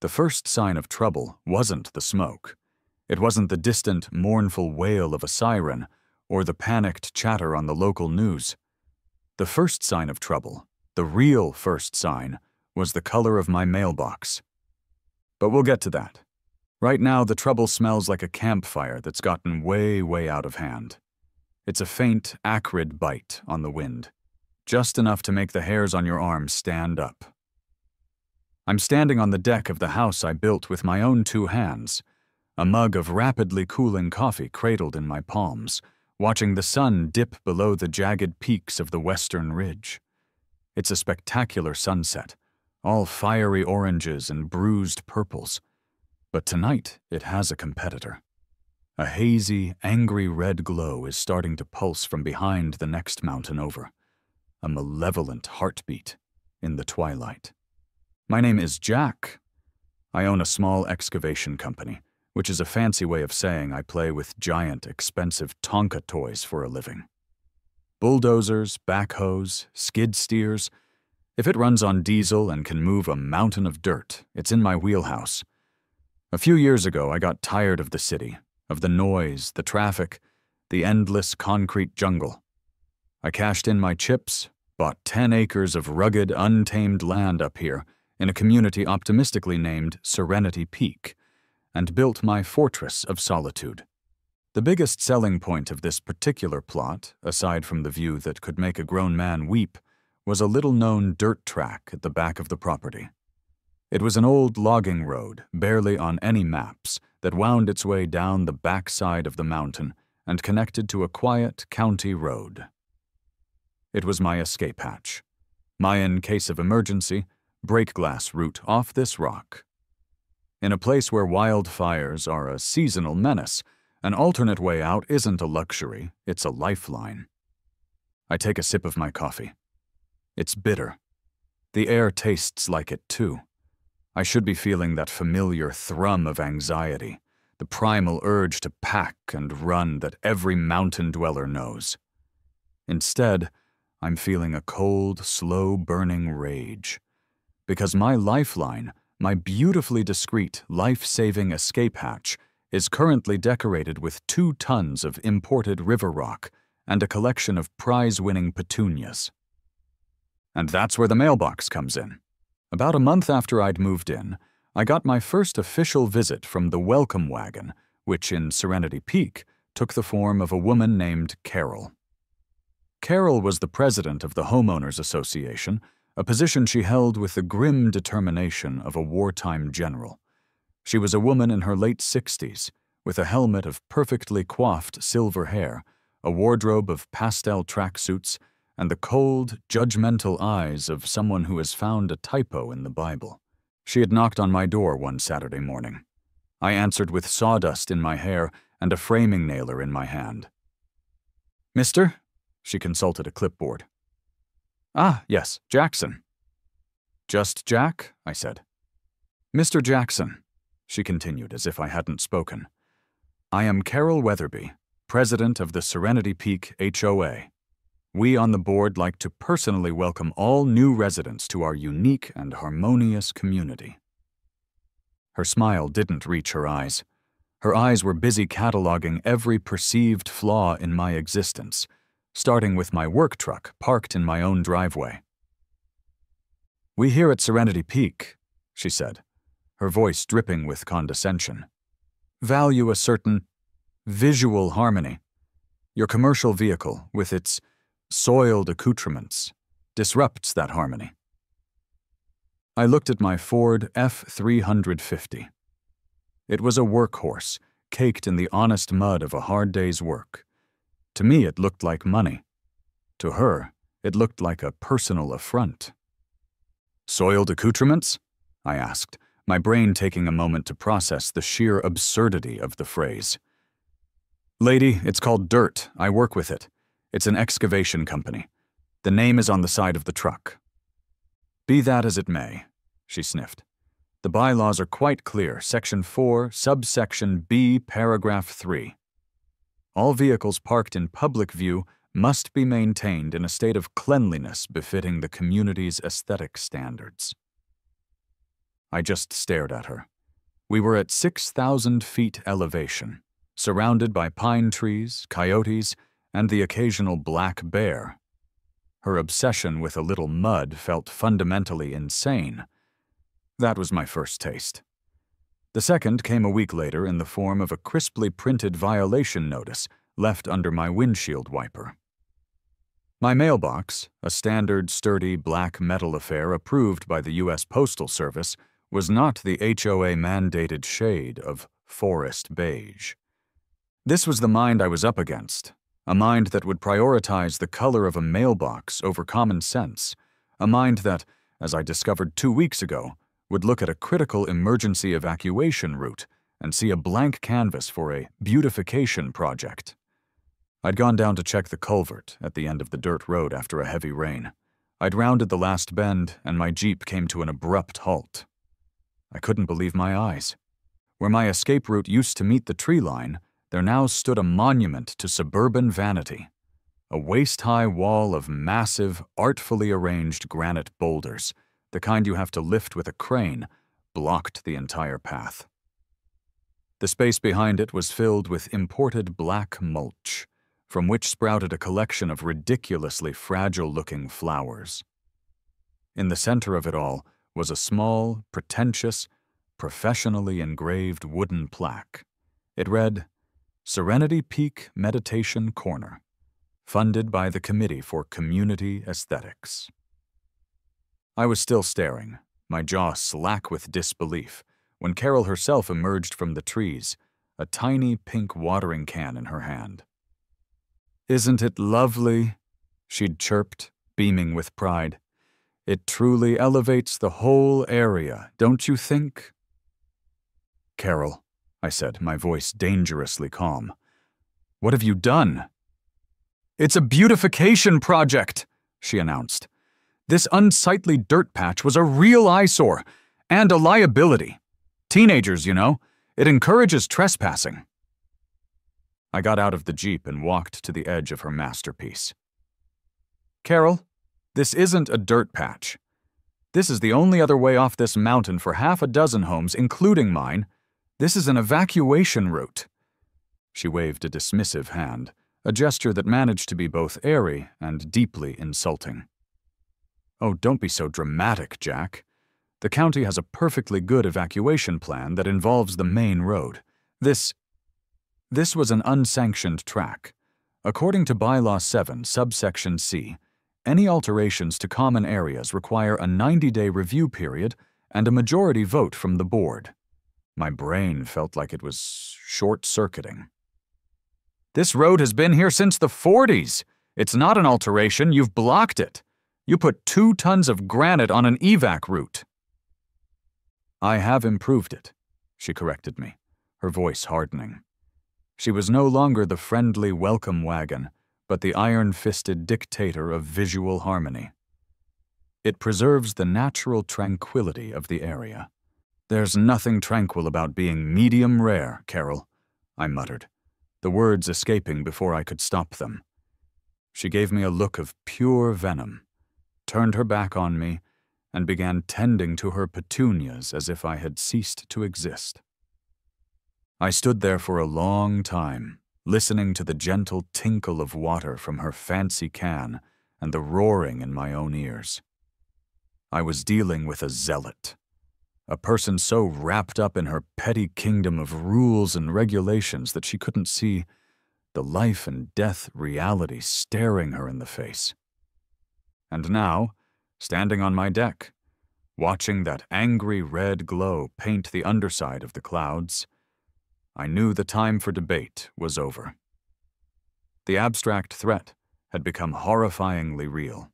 The first sign of trouble wasn't the smoke. It wasn't the distant, mournful wail of a siren or the panicked chatter on the local news. The first sign of trouble, the real first sign, was the color of my mailbox. But we'll get to that. Right now, the trouble smells like a campfire that's gotten way, way out of hand. It's a faint, acrid bite on the wind, just enough to make the hairs on your arms stand up. I'm standing on the deck of the house I built with my own 2 hands, a mug of rapidly cooling coffee cradled in my palms, watching the sun dip below the jagged peaks of the western ridge. It's a spectacular sunset, all fiery oranges and bruised purples. But tonight, it has a competitor. A hazy, angry red glow is starting to pulse from behind the next mountain over, a malevolent heartbeat in the twilight. My name is Jack. I own a small excavation company, which is a fancy way of saying I play with giant, expensive Tonka toys for a living. Bulldozers, backhoes, skid steers. If it runs on diesel and can move a mountain of dirt, it's in my wheelhouse. A few years ago, I got tired of the city, of the noise, the traffic, the endless concrete jungle. I cashed in my chips, bought 10 acres of rugged, untamed land up here in a community optimistically named Serenity Peak, and built my fortress of solitude. The biggest selling point of this particular plot, aside from the view that could make a grown man weep, was a little-known dirt track at the back of the property. It was an old logging road, barely on any maps, that wound its way down the backside of the mountain and connected to a quiet county road. It was my escape hatch, my in case of emergency, break glass route off this rock. In a place where wildfires are a seasonal menace, an alternate way out isn't a luxury, it's a lifeline. I take a sip of my coffee. It's bitter. The air tastes like it too. I should be feeling that familiar thrum of anxiety, the primal urge to pack and run that every mountain dweller knows. Instead, I'm feeling a cold, slow-burning rage. Because my lifeline, my beautifully discreet, life-saving escape hatch, is currently decorated with 2 tons of imported river rock and a collection of prize-winning petunias. And that's where the mailbox comes in. About a month after I'd moved in, I got my first official visit from the welcome wagon, which in Serenity Peak took the form of a woman named Carol. Carol was the president of the Homeowners Association, a position she held with the grim determination of a wartime general. She was a woman in her late 60s, with a helmet of perfectly coiffed silver hair, a wardrobe of pastel tracksuits, and the cold, judgmental eyes of someone who has found a typo in the Bible. She had knocked on my door one Saturday morning. I answered with sawdust in my hair and a framing nailer in my hand. "Mister?" She consulted a clipboard. "Ah, yes, Jackson." "Just Jack?" I said. "Mr. Jackson," she continued as if I hadn't spoken. "I am Carol Weatherby, president of the Serenity Peak HOA. We on the board like to personally welcome all new residents to our unique and harmonious community." Her smile didn't reach her eyes. Her eyes were busy cataloging every perceived flaw in my existence, starting with my work truck parked in my own driveway. "We here at Serenity Peak," she said, her voice dripping with condescension, "value a certain visual harmony. Your commercial vehicle, with its soiled accoutrements, disrupts that harmony." I looked at my Ford F350. It was a workhorse, caked in the honest mud of a hard day's work. To me, it looked like money. To her, it looked like a personal affront. "Soiled accoutrements?" I asked, my brain taking a moment to process the sheer absurdity of the phrase. "Lady, it's called dirt. I work with it. It's an excavation company. The name is on the side of the truck." "Be that as it may," she sniffed. "The bylaws are quite clear, Section 4, subsection B, paragraph 3. All vehicles parked in public view must be maintained in a state of cleanliness befitting the community's aesthetic standards." I just stared at her. We were at 6,000 feet elevation, surrounded by pine trees, coyotes, and the occasional black bear. Her obsession with a little mud felt fundamentally insane. That was my first taste. The second came a week later in the form of a crisply printed violation notice left under my windshield wiper. My mailbox, a standard, sturdy black metal affair approved by the U.S. Postal Service, was not the HOA mandated shade of forest beige. This was the mind I was up against, a mind that would prioritize the color of a mailbox over common sense, a mind that, as I discovered 2 weeks ago, would look at a critical emergency evacuation route and see a blank canvas for a beautification project. I'd gone down to check the culvert at the end of the dirt road after a heavy rain. I'd rounded the last bend, and my Jeep came to an abrupt halt. I couldn't believe my eyes. Where my escape route used to meet the tree line, there now stood a monument to suburban vanity. A waist-high wall of massive, artfully arranged granite boulders, the kind you have to lift with a crane, blocked the entire path. The space behind it was filled with imported black mulch, from which sprouted a collection of ridiculously fragile-looking flowers. In the center of it all was a small, pretentious, professionally engraved wooden plaque. It read, "Serenity Peak Meditation Corner, funded by the Committee for Community Aesthetics." I was still staring, my jaw slack with disbelief, when Carol herself emerged from the trees, a tiny pink watering can in her hand. "Isn't it lovely?" she'd chirped, beaming with pride. "It truly elevates the whole area, don't you think?" "Carol," I said, my voice dangerously calm, "what have you done?" "It's a beautification project," she announced. "This unsightly dirt patch was a real eyesore, and a liability. Teenagers, you know. It encourages trespassing." I got out of the Jeep and walked to the edge of her masterpiece. "Carol, this isn't a dirt patch. This is the only other way off this mountain for half a dozen homes, including mine. This is an evacuation route." She waved a dismissive hand, a gesture that managed to be both airy and deeply insulting. "Oh, don't be so dramatic, Jack. The county has a perfectly good evacuation plan that involves the main road. This was an unsanctioned track. According to Bylaw 7, subsection C, any alterations to common areas require a 90-day review period and a majority vote from the board." My brain felt like it was short-circuiting. "This road has been here since the 40s. It's not an alteration, you've blocked it. You put 2 tons of granite on an Evac route." "I have improved it," she corrected me, her voice hardening. She was no longer the friendly welcome wagon, but the iron-fisted dictator of visual harmony. "It preserves the natural tranquility of the area." "There's nothing tranquil about being medium rare, Carol," I muttered, the words escaping before I could stop them. She gave me a look of pure venom, turned her back on me, and began tending to her petunias as if I had ceased to exist. I stood there for a long time, listening to the gentle tinkle of water from her fancy can and the roaring in my own ears. I was dealing with a zealot, a person so wrapped up in her petty kingdom of rules and regulations that she couldn't see the life and death reality staring her in the face. And now, standing on my deck, watching that angry red glow paint the underside of the clouds, I knew the time for debate was over. The abstract threat had become horrifyingly real.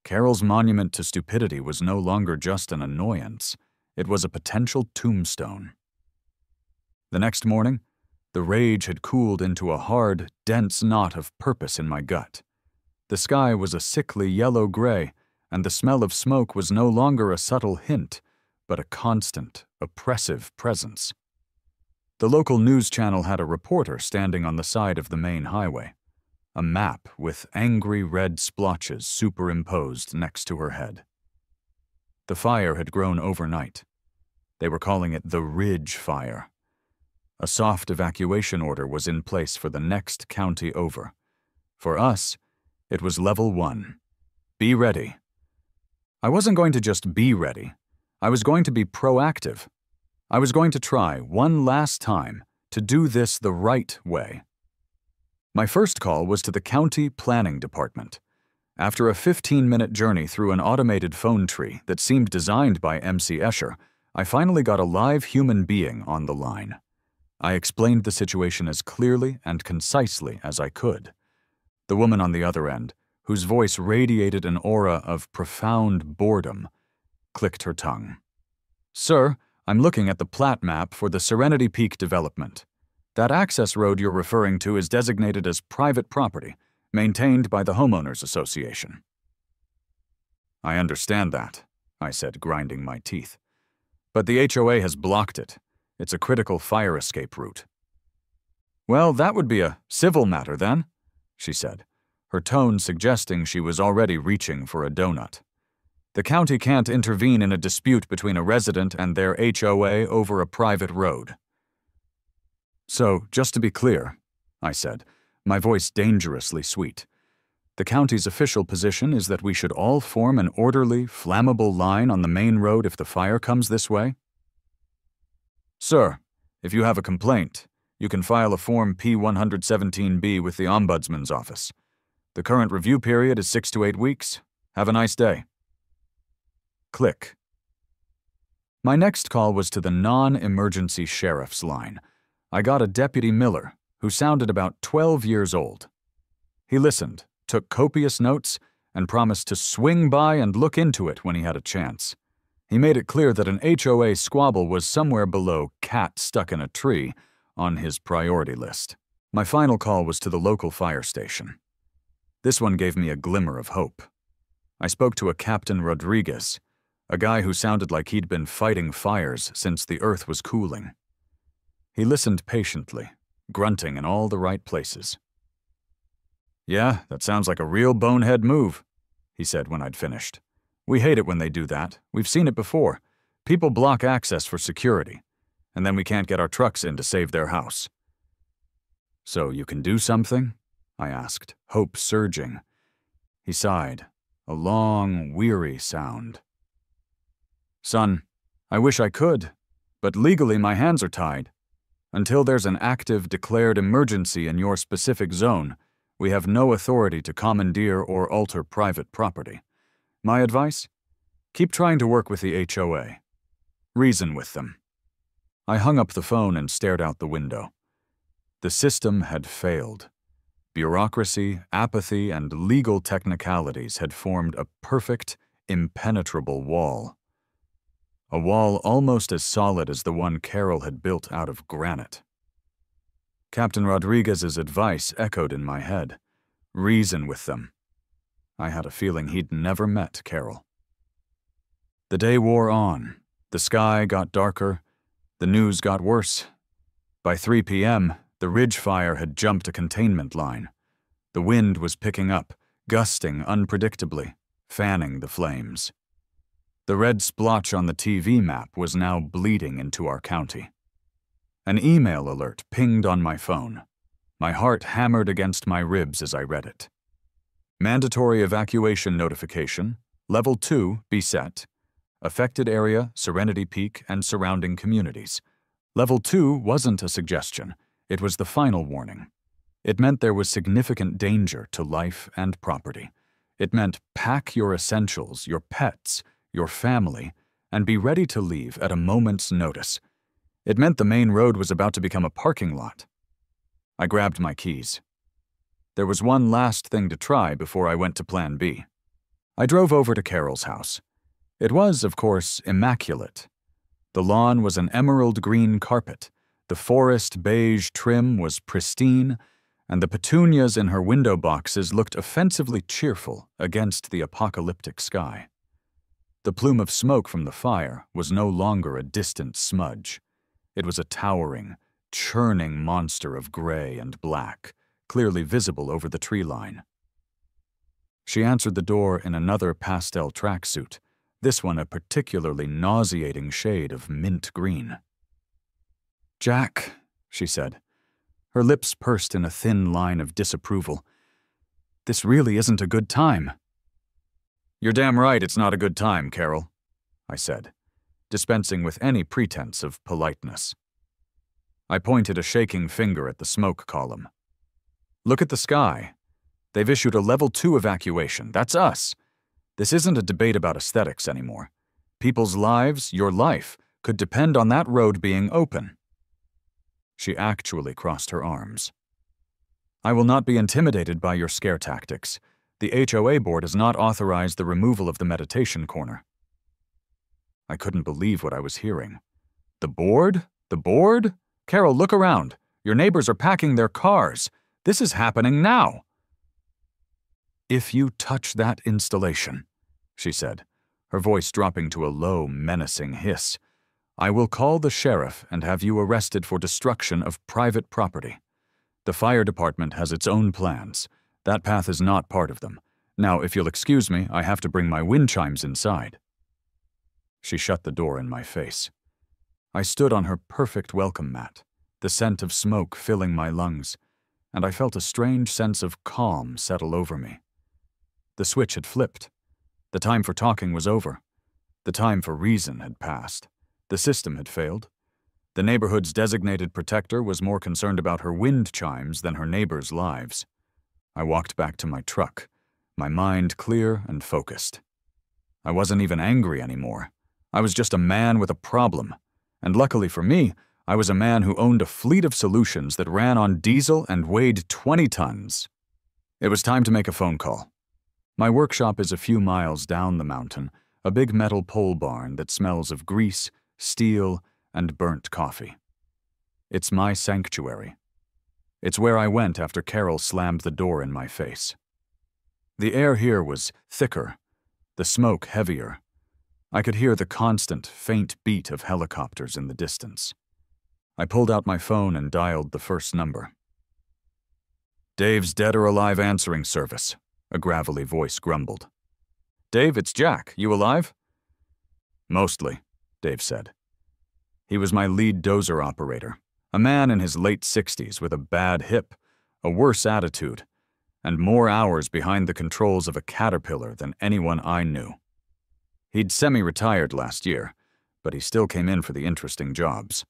Carol's monument to stupidity was no longer just an annoyance, it was a potential tombstone. The next morning, the rage had cooled into a hard, dense knot of purpose in my gut. The sky was a sickly yellow-gray, and the smell of smoke was no longer a subtle hint, but a constant, oppressive presence. The local news channel had a reporter standing on the side of the main highway, a map with angry red splotches superimposed next to her head. The fire had grown overnight. They were calling it the Ridge Fire. A soft evacuation order was in place for the next county over. For us, it was level 1. Be ready. I wasn't going to just be ready. I was going to be proactive. I was going to try one last time to do this the right way. My first call was to the county planning department. After a 15-minute journey through an automated phone tree that seemed designed by MC Escher, I finally got a live human being on the line. I explained the situation as clearly and concisely as I could. The woman on the other end, whose voice radiated an aura of profound boredom, clicked her tongue. "Sir, I'm looking at the plat map for the Serenity Peak development. That access road you're referring to is designated as private property, maintained by the Homeowners Association." "I understand that," I said, grinding my teeth. "But the HOA has blocked it. It's a critical fire escape route." "Well, that would be a civil matter then," she said, her tone suggesting she was already reaching for a donut. "The county can't intervene in a dispute between a resident and their HOA over a private road." "So, just to be clear," I said, my voice dangerously sweet, "the county's official position is that we should all form an orderly, flammable line on the main road if the fire comes this way?" "Sir, if you have a complaint, you can file a Form P-117B with the Ombudsman's office. The current review period is 6 to 8 weeks. Have a nice day." Click. My next call was to the non-emergency sheriff's line. I got a Deputy Miller, who sounded about 12 years old. He listened, took copious notes, and promised to swing by and look into it when he had a chance. He made it clear that an HOA squabble was somewhere below "cat stuck in a tree" on his priority list. My final call was to the local fire station. This one gave me a glimmer of hope. I spoke to a Captain Rodriguez, a guy who sounded like he'd been fighting fires since the earth was cooling. He listened patiently, grunting in all the right places. "Yeah, that sounds like a real bonehead move," he said when I'd finished. "We hate it when they do that. We've seen it before. People block access for security, and then we can't get our trucks in to save their house." "So you can do something?" I asked, hope surging. He sighed, a long, weary sound. "Son, I wish I could, but legally my hands are tied. Until there's an active, declared emergency in your specific zone, we have no authority to commandeer or alter private property. My advice? Keep trying to work with the HOA. Reason with them." I hung up the phone and stared out the window. The system had failed. Bureaucracy, apathy, and legal technicalities had formed a perfect, impenetrable wall. A wall almost as solid as the one Carol had built out of granite. Captain Rodriguez's advice echoed in my head. Reason with them. I had a feeling he'd never met Carol. The day wore on. The sky got darker. The news got worse. By 3 p.m., the Ridge Fire had jumped a containment line. The wind was picking up, gusting unpredictably, fanning the flames. The red splotch on the TV map was now bleeding into our county. An email alert pinged on my phone. My heart hammered against my ribs as I read it. Mandatory evacuation notification, Level 2 beset. Affected area, Serenity Peak and surrounding communities. Level 2 wasn't a suggestion. It was the final warning. It meant there was significant danger to life and property. It meant pack your essentials, your pets, your family, and be ready to leave at a moment's notice. It meant the main road was about to become a parking lot. I grabbed my keys. There was one last thing to try before I went to Plan B. I drove over to Carol's house. It was, of course, immaculate. The lawn was an emerald green carpet. The forest beige trim was pristine, and the petunias in her window boxes looked offensively cheerful against the apocalyptic sky. The plume of smoke from the fire was no longer a distant smudge. It was a towering, churning monster of gray and black, clearly visible over the tree line. She answered the door in another pastel tracksuit, this one a particularly nauseating shade of mint green. "Jack," she said, her lips pursed in a thin line of disapproval, "this really isn't a good time." "You're damn right it's not a good time, Carol," I said, dispensing with any pretense of politeness. I pointed a shaking finger at the smoke column. "Look at the sky. They've issued a level 2 evacuation. That's us. This isn't a debate about aesthetics anymore. People's lives, your life, could depend on that road being open." She actually crossed her arms. "I will not be intimidated by your scare tactics. The HOA board has not authorized the removal of the meditation corner." I couldn't believe what I was hearing. "The board? The board? Carol, look around. Your neighbors are packing their cars. This is happening now." "If you touch that installation," she said, her voice dropping to a low, menacing hiss, "I will call the sheriff and have you arrested for destruction of private property. The fire department has its own plans. That path is not part of them. Now, if you'll excuse me, I have to bring my wind chimes inside." She shut the door in my face. I stood on her perfect welcome mat, the scent of smoke filling my lungs, and I felt a strange sense of calm settle over me. The switch had flipped. The time for talking was over. The time for reason had passed. The system had failed. The neighborhood's designated protector was more concerned about her wind chimes than her neighbors' lives. I walked back to my truck, my mind clear and focused. I wasn't even angry anymore. I was just a man with a problem. And luckily for me, I was a man who owned a fleet of solutions that ran on diesel and weighed 20 tons. It was time to make a phone call. My workshop is a few miles down the mountain, a big metal pole barn that smells of grease, steel, and burnt coffee. It's my sanctuary. It's where I went after Carol slammed the door in my face. The air here was thicker, the smoke heavier. I could hear the constant, faint beat of helicopters in the distance. I pulled out my phone and dialed the first number. "Dave's dead or alive answering service," a gravelly voice grumbled. "Dave, it's Jack. You alive?" "Mostly," Dave said. He was my lead dozer operator, a man in his late 60s with a bad hip, a worse attitude, and more hours behind the controls of a caterpillar than anyone I knew. He'd semi-retired last year, but he still came in for the interesting jobs.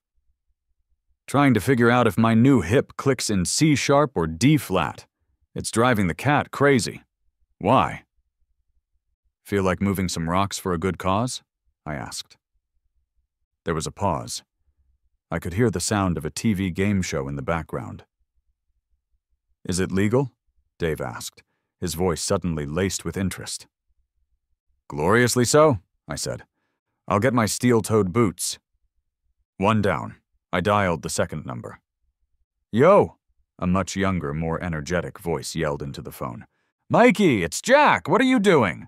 "Trying to figure out if my new hip clicks in C-sharp or D-flat. It's driving the cat crazy. Why?" "Feel like moving some rocks for a good cause?" I asked. There was a pause. I could hear the sound of a TV game show in the background. "Is it legal?" Dave asked, his voice suddenly laced with interest. "Gloriously so," I said. "I'll get my steel-toed boots." One down. I dialed the second number. "Yo!" a much younger, more energetic voice yelled into the phone. "Mikey, it's Jack! What are you doing?"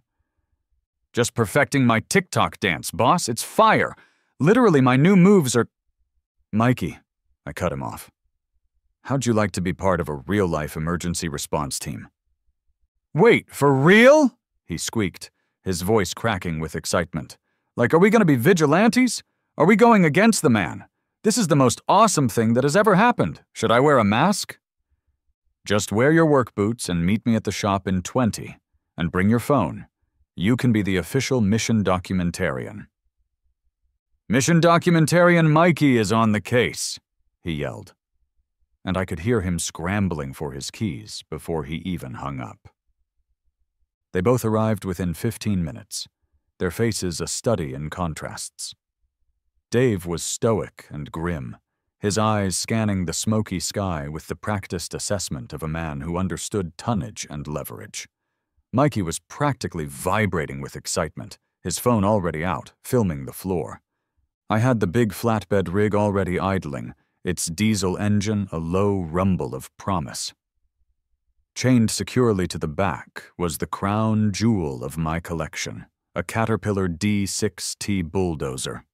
"Just perfecting my TikTok dance, boss. It's fire. Literally, my new moves are—" "Mikey," I cut him off. "How'd you like to be part of a real-life emergency response team?" "Wait, for real?" he squeaked, his voice cracking with excitement. "Like, are we going to be vigilantes? Are we going against the man? This is the most awesome thing that has ever happened. Should I wear a mask?" "Just wear your work boots and meet me at the shop in 20. And bring your phone. You can be the official mission documentarian." "Mission documentarian Mikey is on the case," he yelled. And I could hear him scrambling for his keys before he even hung up. They both arrived within 15 minutes, their faces a study in contrasts. Dave was stoic and grim, his eyes scanning the smoky sky with the practiced assessment of a man who understood tonnage and leverage. Mikey was practically vibrating with excitement, his phone already out, filming the floor. I had the big flatbed rig already idling, its diesel engine a low rumble of promise. Chained securely to the back was the crown jewel of my collection, a Caterpillar D6T bulldozer.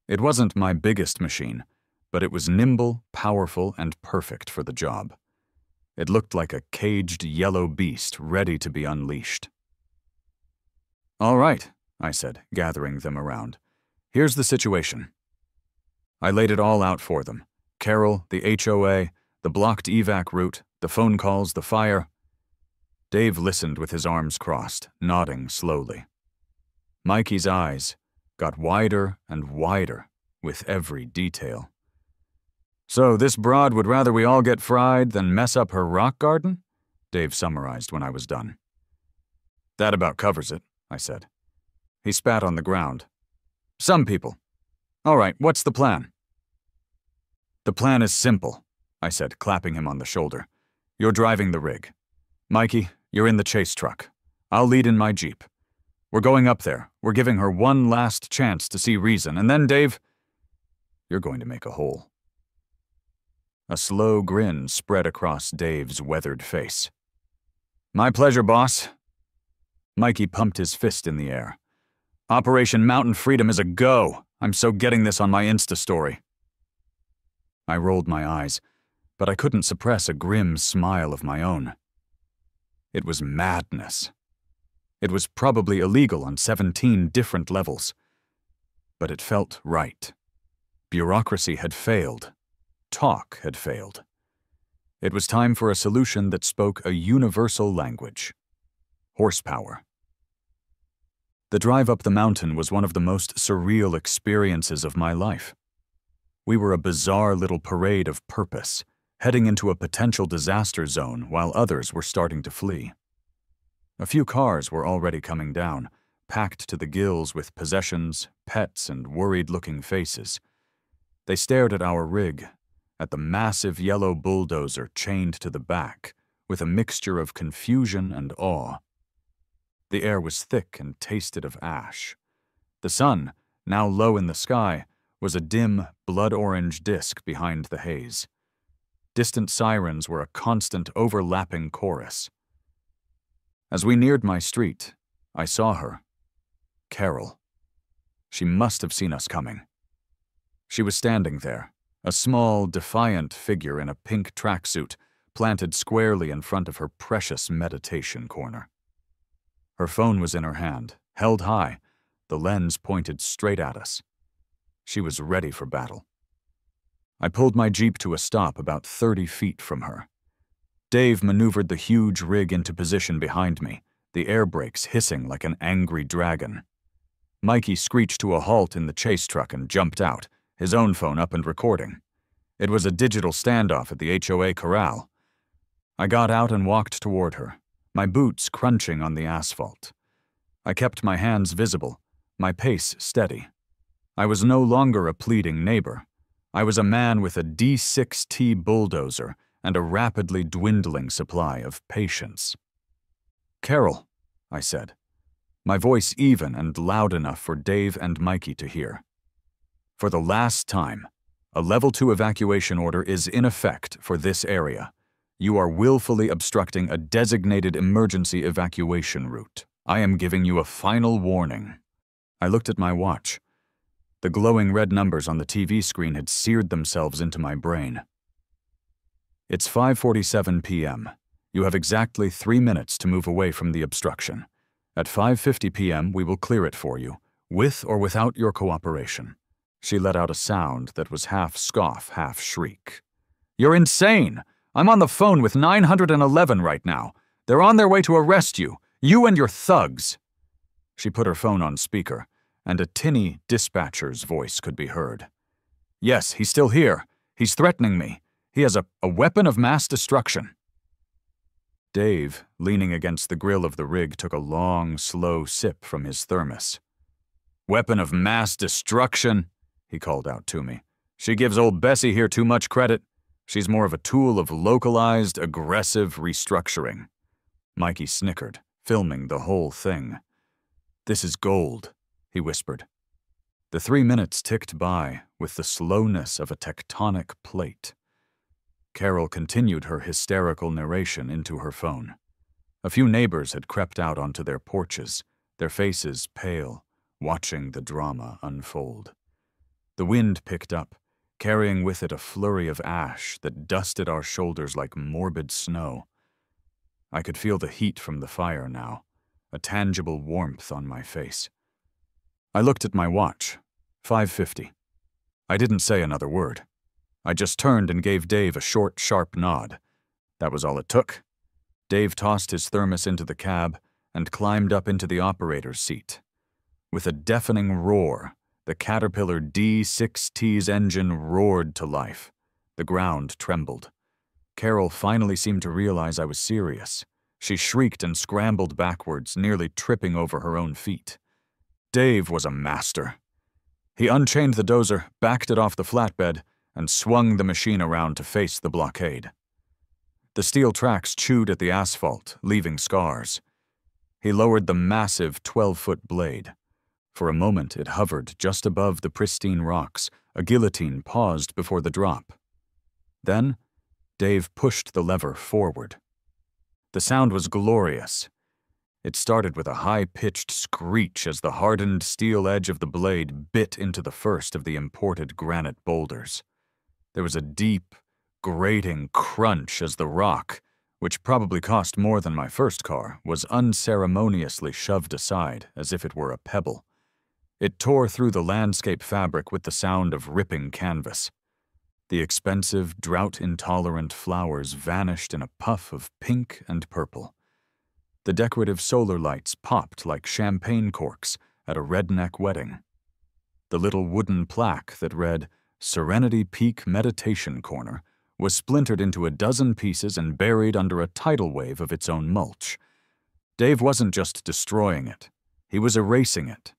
It wasn't my biggest machine, but it was nimble, powerful, and perfect for the job. It looked like a caged yellow beast ready to be unleashed. "All right," I said, gathering them around. Here's the situation. I laid it all out for them. Carol, the HOA, the blocked evac route, the phone calls, the fire. Dave listened with his arms crossed, nodding slowly. Mikey's eyes got wider and wider with every detail. So this broad would rather we all get fried than mess up her rock garden? Dave summarized when I was done. That about covers it, I said. He spat on the ground. Some people. All right, what's the plan? The plan is simple, I said, clapping him on the shoulder. You're driving the rig. Mikey, you're in the chase truck. I'll lead in my Jeep. We're going up there. We're giving her one last chance to see reason, and then, Dave, you're going to make a hole. A slow grin spread across Dave's weathered face. My pleasure, boss. Mikey pumped his fist in the air. Operation Mountain Freedom is a go. I'm so getting this on my Insta story. I rolled my eyes, but I couldn't suppress a grim smile of my own. It was madness. It was probably illegal on 17 different levels. But it felt right. Bureaucracy had failed. Talk had failed. It was time for a solution that spoke a universal language. Horsepower. The drive up the mountain was one of the most surreal experiences of my life. We were a bizarre little parade of purpose, heading into a potential disaster zone while others were starting to flee. A few cars were already coming down, packed to the gills with possessions, pets, and worried-looking faces. They stared at our rig, at the massive yellow bulldozer chained to the back, with a mixture of confusion and awe. The air was thick and tasted of ash. The sun, now low in the sky, was a dim, blood-orange disk behind the haze. Distant sirens were a constant overlapping chorus. As we neared my street, I saw her. Carol. She must have seen us coming. She was standing there, a small, defiant figure in a pink tracksuit, planted squarely in front of her precious meditation corner. Her phone was in her hand, held high, the lens pointed straight at us. She was ready for battle. I pulled my Jeep to a stop about 30 feet from her. Dave maneuvered the huge rig into position behind me, the air brakes hissing like an angry dragon. Mikey screeched to a halt in the chase truck and jumped out, his own phone up and recording. It was a digital standoff at the HOA corral. I got out and walked toward her, my boots crunching on the asphalt. I kept my hands visible, my pace steady. I was no longer a pleading neighbor. I was a man with a D6T bulldozer and a rapidly dwindling supply of patience. Carol, I said, my voice even and loud enough for Dave and Mikey to hear. For the last time, a Level 2 evacuation order is in effect for this area. You are willfully obstructing a designated emergency evacuation route. I am giving you a final warning. I looked at my watch. The glowing red numbers on the TV screen had seared themselves into my brain. It's 5:47 p.m. You have exactly 3 minutes to move away from the obstruction. At 5:50 p.m. we will clear it for you, with or without your cooperation. She let out a sound that was half scoff, half shriek. You're insane! I'm on the phone with 911 right now. They're on their way to arrest you, you and your thugs. She put her phone on speaker, and a tinny dispatcher's voice could be heard. Yes, he's still here. He's threatening me. He has a weapon of mass destruction. Dave, leaning against the grill of the rig, took a long, slow sip from his thermos. Weapon of mass destruction, he called out to me. She gives old Bessie here too much credit. She's more of a tool of localized, aggressive restructuring. Mikey snickered, filming the whole thing. This is gold, he whispered. The 3 minutes ticked by with the slowness of a tectonic plate. Carol continued her hysterical narration into her phone. A few neighbors had crept out onto their porches, their faces pale, watching the drama unfold. The wind picked up, carrying with it a flurry of ash that dusted our shoulders like morbid snow. I could feel the heat from the fire now, a tangible warmth on my face. I looked at my watch. 5:50. I didn't say another word. I just turned and gave Dave a short, sharp nod. That was all it took. Dave tossed his thermos into the cab and climbed up into the operator's seat. With a deafening roar, the Caterpillar D6T's engine roared to life. The ground trembled. Carol finally seemed to realize I was serious. She shrieked and scrambled backwards, nearly tripping over her own feet. Dave was a master. He unchained the Dozer, backed it off the flatbed, and swung the machine around to face the blockade. The steel tracks chewed at the asphalt, leaving scars. He lowered the massive 12-foot blade. For a moment, it hovered just above the pristine rocks. A guillotine paused before the drop. Then, Dave pushed the lever forward. The sound was glorious. It started with a high-pitched screech as the hardened steel edge of the blade bit into the first of the imported granite boulders. There was a deep, grating crunch as the rock, which probably cost more than my first car, was unceremoniously shoved aside as if it were a pebble. It tore through the landscape fabric with the sound of ripping canvas. The expensive, drought-intolerant flowers vanished in a puff of pink and purple. The decorative solar lights popped like champagne corks at a redneck wedding. The little wooden plaque that read, "Serenity Peak Meditation Corner," was splintered into a dozen pieces and buried under a tidal wave of its own mulch. Dave wasn't just destroying it. He was erasing it.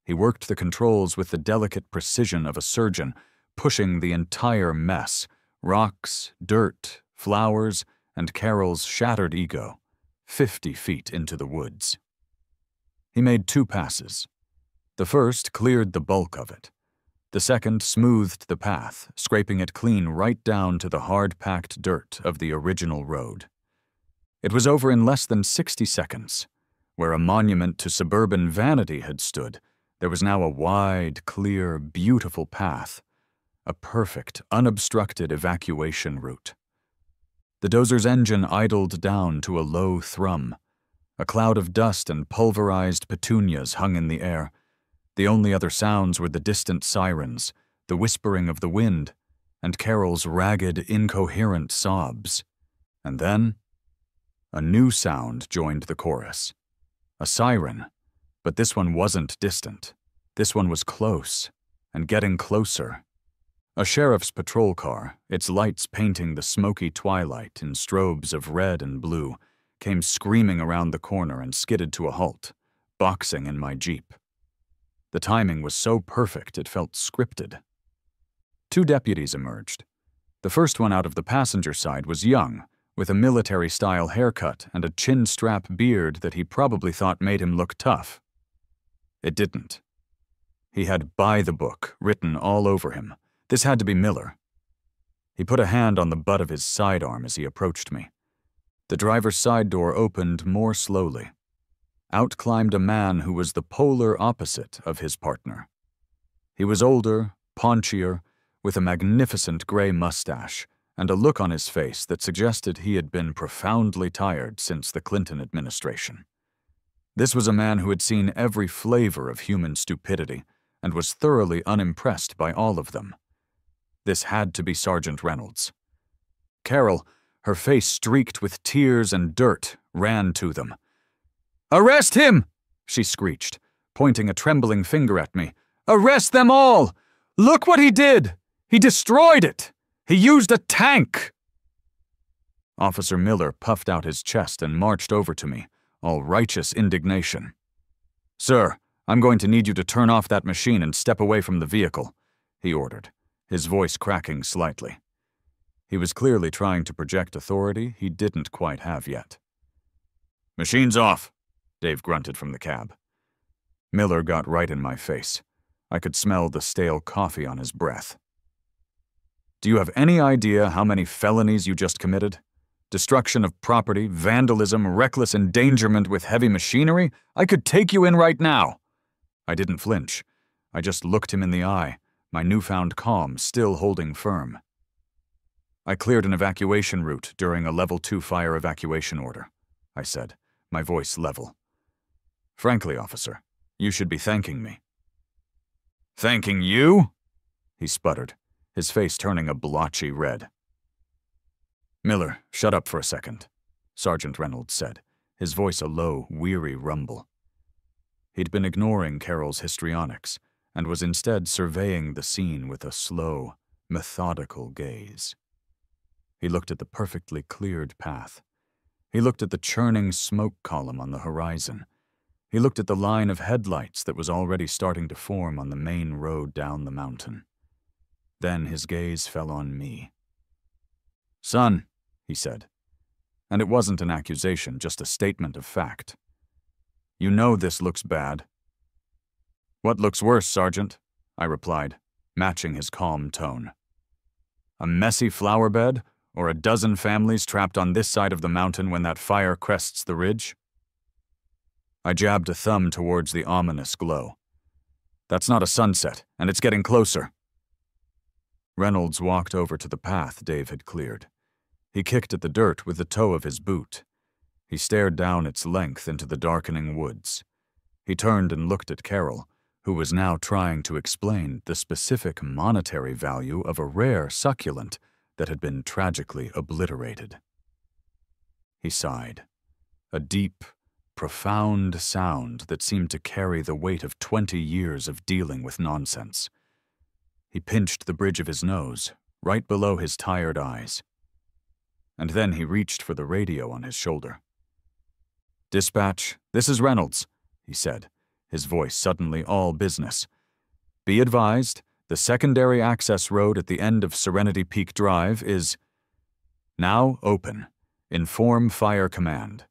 He worked the controls with the delicate precision of a surgeon, pushing the entire mess, rocks, dirt, flowers, and Carol's shattered ego, 50 feet into the woods. He made 2 passes. The first cleared the bulk of it. The second smoothed the path, scraping it clean right down to the hard-packed dirt of the original road. It was over in less than 60 seconds. Where a monument to suburban vanity had stood, there was now a wide, clear, beautiful path, a perfect, unobstructed evacuation route. The Dozer's engine idled down to a low thrum. A cloud of dust and pulverized petunias hung in the air. The only other sounds were the distant sirens, the whispering of the wind, and Carol's ragged, incoherent sobs. And then, a new sound joined the chorus. A siren, but this one wasn't distant. This one was close, and getting closer. A sheriff's patrol car, its lights painting the smoky twilight in strobes of red and blue, came screaming around the corner and skidded to a halt, boxing in my Jeep. The timing was so perfect it felt scripted. 2 deputies emerged. The first one out of the passenger side was young, with a military-style haircut and a chin-strap beard that he probably thought made him look tough. It didn't. He had "by the book" written all over him. This had to be Miller. He put a hand on the butt of his sidearm as he approached me. The driver's side door opened more slowly. Out climbed a man who was the polar opposite of his partner. He was older, paunchier, with a magnificent gray mustache and a look on his face that suggested he had been profoundly tired since the Clinton administration. This was a man who had seen every flavor of human stupidity and was thoroughly unimpressed by all of them. This had to be Sergeant Reynolds. Carol, her face streaked with tears and dirt, ran to them. "Arrest him!" she screeched, pointing a trembling finger at me. "Arrest them all! Look what he did! He destroyed it! He used a tank!" Officer Miller puffed out his chest and marched over to me, all righteous indignation. "Sir, I'm going to need you to turn off that machine and step away from the vehicle," he ordered, his voice cracking slightly. He was clearly trying to project authority he didn't quite have yet. "Machine's off," Dave grunted from the cab. Miller got right in my face. I could smell the stale coffee on his breath. "Do you have any idea how many felonies you just committed? Destruction of property, vandalism, reckless endangerment with heavy machinery? I could take you in right now." I didn't flinch. I just looked him in the eye, my newfound calm still holding firm. "I cleared an evacuation route during a Level 2 fire evacuation order," I said, my voice level. "Frankly, officer, you should be thanking me. Thanking you? He sputtered, his face turning a blotchy red. Miller, shut up for a second, Sergeant Reynolds said, his voice a low, weary rumble. He'd been ignoring Carol's histrionics and was instead surveying the scene with a slow, methodical gaze. He looked at the perfectly cleared path. He looked at the churning smoke column on the horizon. He looked at the line of headlights that was already starting to form on the main road down the mountain. Then his gaze fell on me. "Son," he said, and it wasn't an accusation, just a statement of fact. "You know this looks bad." "What looks worse, Sergeant?" I replied, matching his calm tone. "A messy flower bed, or a dozen families trapped on this side of the mountain when that fire crests the ridge?" I jabbed a thumb towards the ominous glow. "That's not a sunset, and it's getting closer." Reynolds walked over to the path Dave had cleared. He kicked at the dirt with the toe of his boot. He stared down its length into the darkening woods. He turned and looked at Carol, who was now trying to explain the specific monetary value of a rare succulent that had been tragically obliterated. He sighed, a deep, profound sound that seemed to carry the weight of 20 years of dealing with nonsense. He pinched the bridge of his nose, right below his tired eyes. And then he reached for the radio on his shoulder. "Dispatch, this is Reynolds," he said, his voice suddenly all business. "Be advised, the secondary access road at the end of Serenity Peak Drive is now open. Inform Fire Command."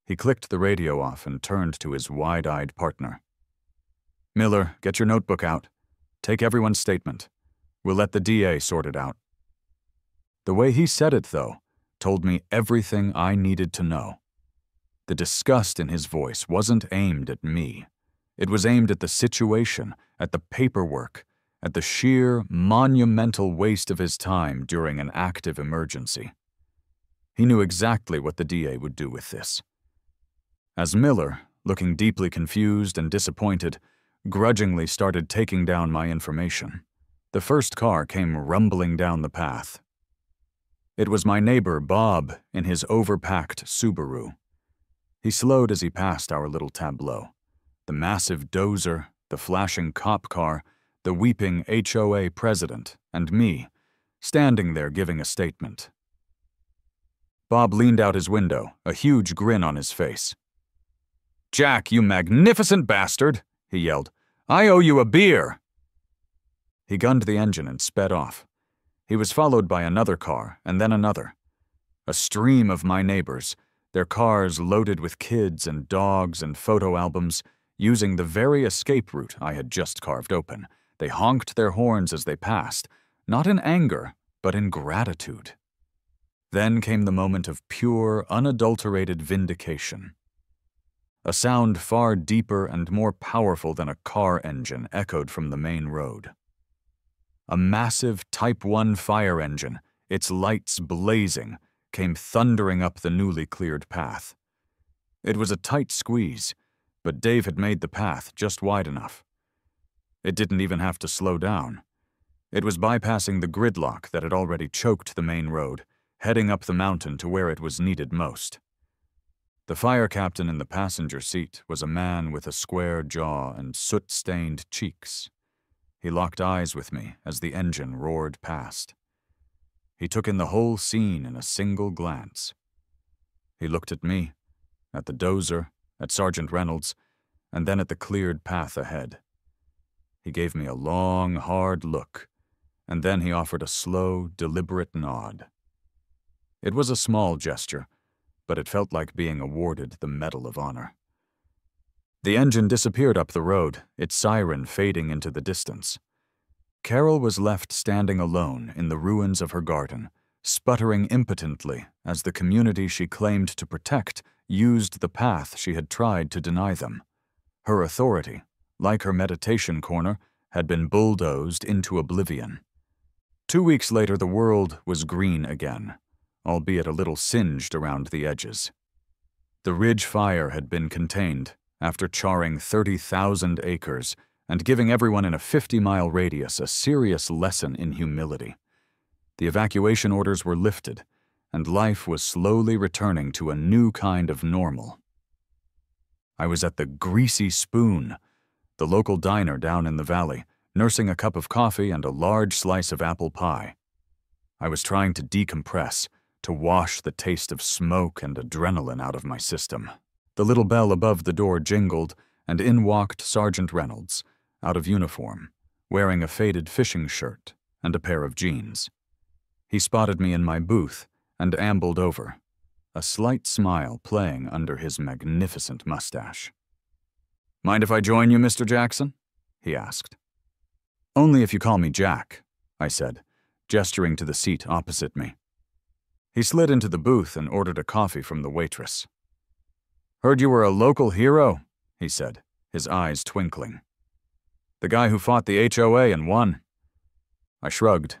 He clicked the radio off and turned to his wide-eyed partner. "Miller, get your notebook out. Take everyone's statement. We'll let the DA sort it out." The way he said it, though, told me everything I needed to know. The disgust in his voice wasn't aimed at me. It was aimed at the situation, at the paperwork, at the sheer, monumental waste of his time during an active emergency. He knew exactly what the DA would do with this. As Miller, looking deeply confused and disappointed, grudgingly started taking down my information, the first car came rumbling down the path. It was my neighbor, Bob, in his overpacked Subaru. He slowed as he passed our little tableau. The massive Dozer, the flashing cop car, the weeping HOA president, and me, standing there giving a statement. Bob leaned out his window, a huge grin on his face. "Jack, you magnificent bastard," he yelled. "I owe you a beer." He gunned the engine and sped off. He was followed by another car, and then another. A stream of my neighbors, their cars loaded with kids and dogs and photo albums, using the very escape route I had just carved open. They honked their horns as they passed, not in anger, but in gratitude. Then came the moment of pure, unadulterated vindication. A sound far deeper and more powerful than a car engine echoed from the main road. A massive Type 1 fire engine, its lights blazing, came thundering up the newly cleared path. It was a tight squeeze, but Dave had made the path just wide enough. It didn't even have to slow down. It was bypassing the gridlock that had already choked the main road, heading up the mountain to where it was needed most. The fire captain in the passenger seat was a man with a square jaw and soot-stained cheeks. He locked eyes with me as the engine roared past. He took in the whole scene in a single glance. He looked at me, at the Dozer, at Sergeant Reynolds, and then at the cleared path ahead. He gave me a long, hard look, and then he offered a slow, deliberate nod. It was a small gesture, but it felt like being awarded the Medal of Honor. The engine disappeared up the road, its siren fading into the distance. Carol was left standing alone in the ruins of her garden, sputtering impotently as the community she claimed to protect used the path she had tried to deny them. Her authority, like her meditation corner, had been bulldozed into oblivion. 2 weeks later, the world was green again, albeit a little singed around the edges. The ridge fire had been contained after charring 30,000 acres and giving everyone in a 50-mile radius a serious lesson in humility. The evacuation orders were lifted, and life was slowly returning to a new kind of normal. I was at the Greasy Spoon, the local diner down in the valley, nursing a cup of coffee and a large slice of apple pie. I was trying to decompress, to wash the taste of smoke and adrenaline out of my system. The little bell above the door jingled, and in walked Sergeant Reynolds, out of uniform, wearing a faded fishing shirt and a pair of jeans. He spotted me in my booth and ambled over, a slight smile playing under his magnificent mustache. "Mind if I join you, Mr. Jackson?" he asked. "Only if you call me Jack," I said, gesturing to the seat opposite me. He slid into the booth and ordered a coffee from the waitress. "Heard you were a local hero," he said, his eyes twinkling. "The guy who fought the HOA and won." I shrugged.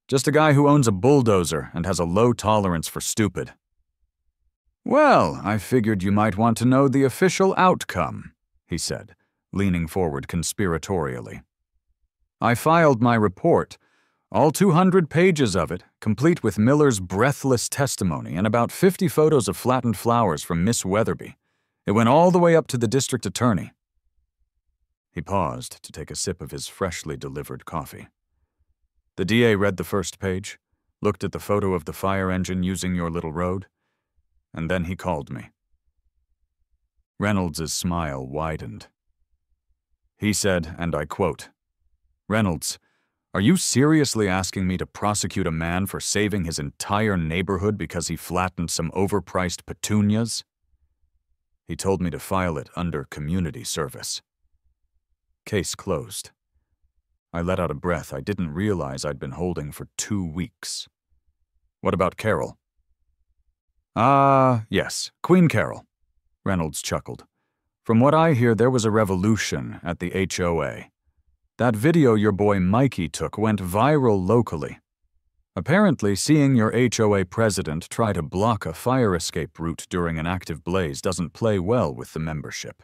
"Just a guy who owns a bulldozer and has a low tolerance for stupid." "Well, I figured you might want to know the official outcome," he said, leaning forward conspiratorially. "I filed my report, all 200 pages of it, complete with Miller's breathless testimony and about 50 photos of flattened flowers from Miss Weatherby. It went all the way up to the district attorney." He paused to take a sip of his freshly delivered coffee. "The DA read the first page, looked at the photo of the fire engine using your little road, and then he called me." Reynolds' smile widened. He said, and I quote, "Reynolds, are you seriously asking me to prosecute a man for saving his entire neighborhood because he flattened some overpriced petunias?" He told me to file it under community service. Case closed. I let out a breath I didn't realize I'd been holding for 2 weeks. "What about Carol?" Yes, Queen Carol," Reynolds chuckled. "From what I hear, there was a revolution at the HOA. That video your boy Mikey took went viral locally. Apparently, seeing your HOA president try to block a fire escape route during an active blaze doesn't play well with the membership.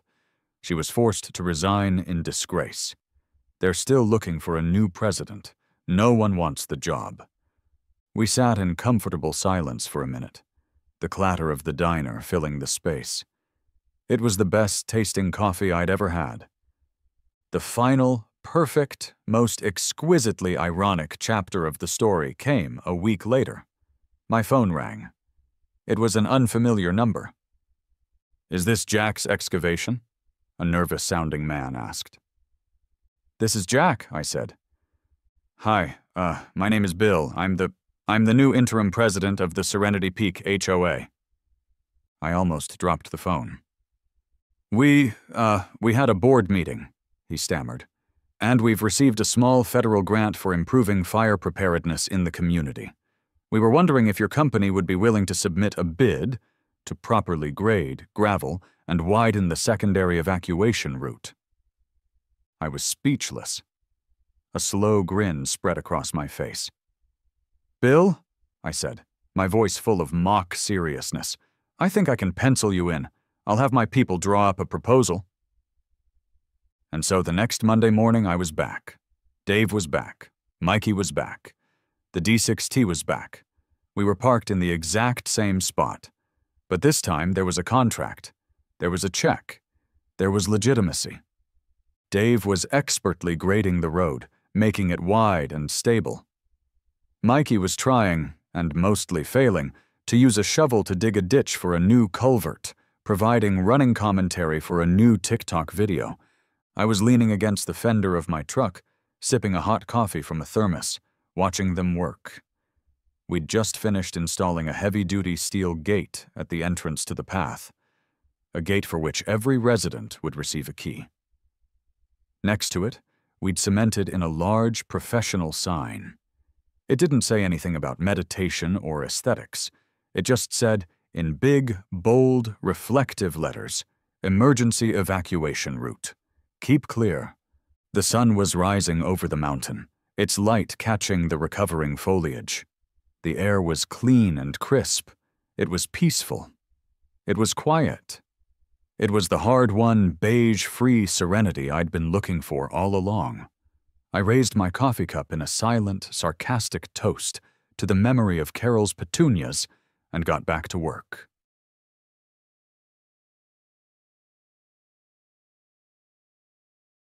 She was forced to resign in disgrace. They're still looking for a new president. No one wants the job." We sat in comfortable silence for a minute, the clatter of the diner filling the space. It was the best tasting coffee I'd ever had. The final, perfect, most exquisitely ironic chapter of the story came a week later. My phone rang. It was an unfamiliar number. "Is this Jack's excavation?" a nervous-sounding man asked. "This is Jack," I said. "Hi, my name is Bill. I'm the new interim president of the Serenity Peak HOA." I almost dropped the phone. We had a board meeting," he stammered, "and we've received a small federal grant for improving fire preparedness in the community. We were wondering if your company would be willing to submit a bid to properly grade, gravel, and widen the secondary evacuation route." I was speechless. A slow grin spread across my face. "Bill," I said, my voice full of mock seriousness, "I think I can pencil you in. I'll have my people draw up a proposal." And so the next Monday morning I was back. Dave was back. Mikey was back. The D6T was back. We were parked in the exact same spot. But this time there was a contract. There was a check. There was legitimacy. Dave was expertly grading the road, making it wide and stable. Mikey was trying, and mostly failing, to use a shovel to dig a ditch for a new culvert, providing running commentary for a new TikTok video. I was leaning against the fender of my truck, sipping a hot coffee from a thermos, watching them work. We'd just finished installing a heavy-duty steel gate at the entrance to the path, a gate for which every resident would receive a key. Next to it, we'd cemented in a large professional sign. It didn't say anything about meditation or aesthetics. It just said, in big, bold, reflective letters, "Emergency Evacuation Route. Keep clear." The sun was rising over the mountain, its light catching the recovering foliage. The air was clean and crisp. It was peaceful. It was quiet. It was the hard-won, beige-free serenity I'd been looking for all along. I raised my coffee cup in a silent, sarcastic toast to the memory of Carol's petunias and got back to work.